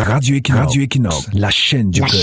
Radio Equinox, la chaîne du peuple.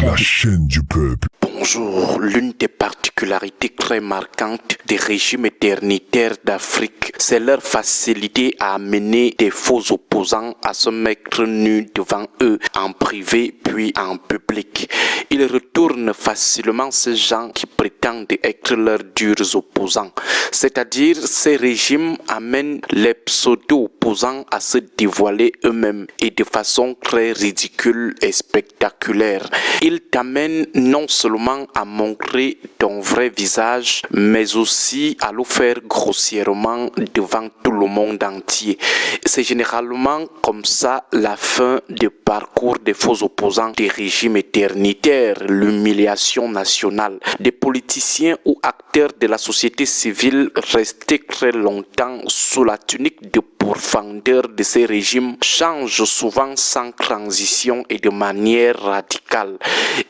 La chaîne du peuple. Bonjour, l'une des particularités très marquantes des régimes éternitaires d'Afrique, c'est leur facilité à amener des faux opposants à se mettre nus devant eux, en privé puis en public. Ils retournent facilement ces gens qui prétendent être leurs durs opposants. C'est-à-dire, ces régimes amènent les pseudo-opposants à se dévoiler eux-mêmes et de façon très ridicule et spectaculaire. Ils t'amènent non seulement à montrer ton vrai visage, mais aussi à le faire grossièrement devant tout le monde entier. C'est généralement comme ça la fin du parcours des faux opposants des régimes éternitaires, l'humiliation nationale. Des politiciens ou acteurs de la société civile restés très longtemps sous la tunique de pourfendeurs de ces régimes changent souvent sans transition et de manière radicale.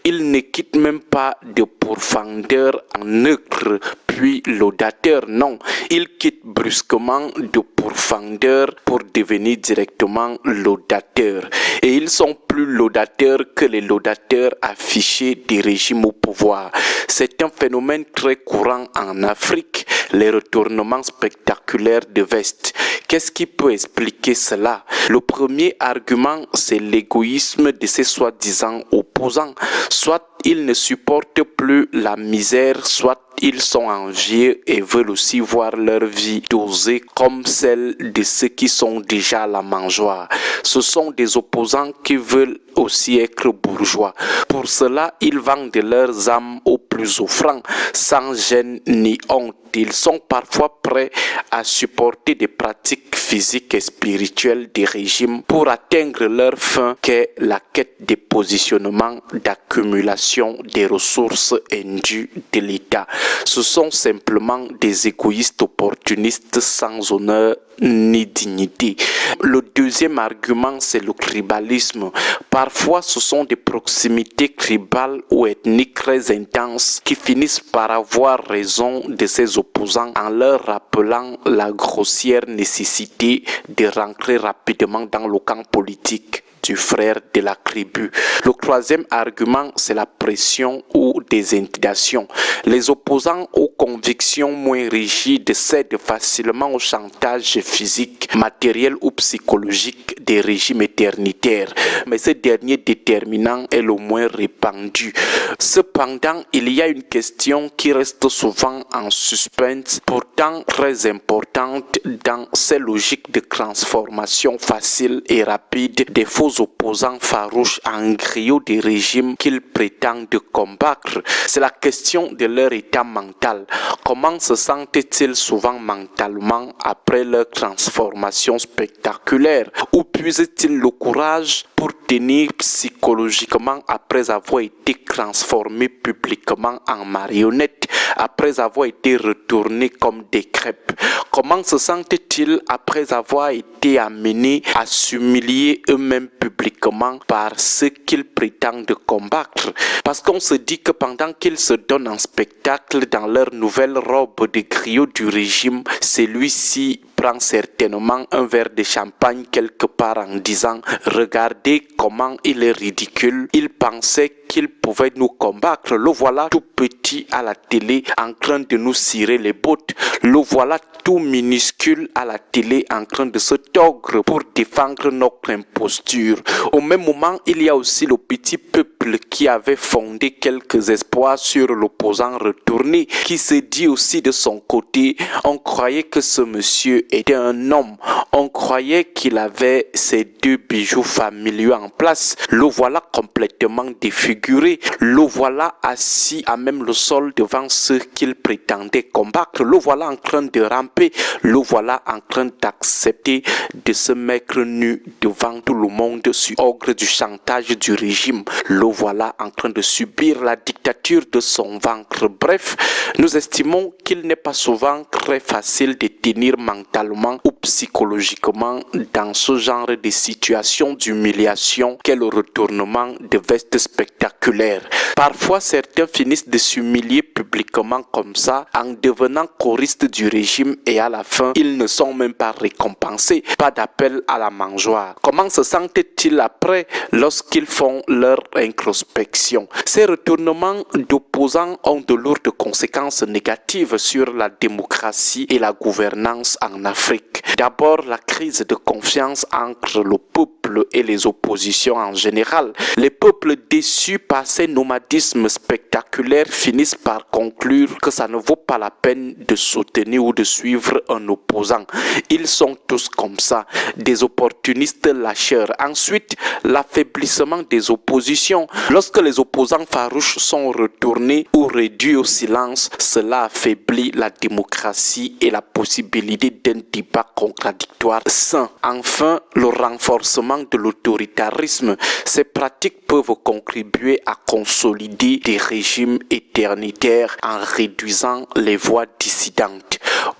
Ils ne quittent même pas de pourfendeurs en neutre puis laudateurs, non. Ils quittent brusquement de pourfendeurs pour devenir directement laudateurs. Et ils sont plus laudateurs que les laudateurs affichés des régimes au pouvoir. C'est un phénomène très courant en Afrique, les retournements spectaculaires de veste. Qu'est-ce qui peut expliquer cela? Le premier argument, c'est l'égoïsme de ces soi-disant opposants. Soit ils ne supportent plus la misère, soit ils sont envieux et veulent aussi voir leur vie dosée comme celle de ceux qui sont déjà à la mangeoire. Ce sont des opposants qui veulent aussi être bourgeois. Pour cela, ils vendent leurs âmes aux plus offrants, sans gêne ni honte. Ils sont parfois prêts à supporter des pratiques physiques et spirituelles des régimes pour atteindre leur fin qu'est la quête des positionnements d'accumulation des ressources indues de l'État. Ce sont simplement des égoïstes opportunistes sans honneur ni dignité. Le deuxième argument, c'est le tribalisme. Parfois, ce sont des proximités tribales ou ethniques très intenses qui finissent par avoir raison de ces opposants en leur rappelant la grossière nécessité de rentrer rapidement dans le camp politique du frère de la tribu. Le troisième argument, c'est la pression ou des intimidations. Les opposants aux convictions moins rigides cèdent facilement au chantage physique, matériel ou psychologique des régimes éternitaires. Mais ce dernier déterminant est le moins répandu. Cependant, il y a une question qui reste souvent en suspens, pourtant très importante dans ces logiques de transformation facile et rapide des faux opposants farouches en griot des régimes qu'ils prétendent combattre. C'est la question de leur état mental. Comment se sentent-ils souvent mentalement après leur transformation spectaculaire? Où puisent-ils le courage pour tenir psychologiquement après avoir été transformés publiquement en marionnettes, après avoir été retournés comme des crêpes? Comment se sentent-ils après avoir été amenés à s'humilier eux-mêmes publiquement par ceux qu'ils prétendent combattre? Parce qu'on se dit que pendant qu'ils se donnent en spectacle dans leur nouvelle robe de griot du régime, celui-ci prend certainement un verre de champagne quelque part en disant « Regardez comment il est ridicule, il pensait qu'il pouvait nous combattre. Le voilà tout petit à la télé en train de nous cirer les bottes. Le voilà tout minuscule à la télé en train de se tordre pour défendre notre imposture. » Au même moment, il y a aussi le petit peuple qui avait fondé quelques espoirs sur l'opposant retourné, qui se dit aussi de son côté « On croyait que ce monsieur était un homme. On croyait qu'il avait ses deux bijoux familiaux en place. Le voilà complètement défiguré. Le voilà assis à même le sol devant ceux qu'il prétendait combattre. Le voilà en train de ramper. Le voilà en train d'accepter de se mettre nu devant tout le monde sur ordre du chantage du régime. Le voilà en train de subir la dictature de son ventre. Bref, nous estimons qu'il n'est pas souvent très facile de tenir mentalement ou psychologiquement dans ce genre de situation d'humiliation qu'est le retournement de veste spectaculaire. Parfois, certains finissent de s'humilier publiquement comme ça en devenant choristes du régime et à la fin, ils ne sont même pas récompensés. Pas d'appel à la mangeoire. Comment se sentent-ils après lorsqu'ils font leur introspection? Ces retournements d'opposants ont de lourdes conséquences négatives sur la démocratie et la gouvernance en Afrique. D'abord, la crise de confiance entre le peuple et les oppositions en général. Les peuples déçus par ces nomadismes spectaculaires finissent par conclure que ça ne vaut pas la peine de soutenir ou de suivre un opposant. Ils sont tous comme ça, des opportunistes lâcheurs. Ensuite, l'affaiblissement des oppositions. Lorsque les opposants farouches sont retournés ou réduits au silence, cela affaiblit la démocratie et la possibilité d'un débat contradictoire sain. Enfin, le renforcement de l'autoritarisme. Ces pratiques peuvent contribuer à consolider des régimes éternitaires en réduisant les voix dissidentes.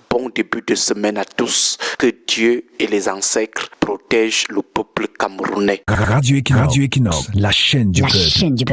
Bon début de semaine à tous. Que Dieu et les ancêtres protègent le peuple camerounais. Radio Equinox, la chaîne du peuple. La chaîne du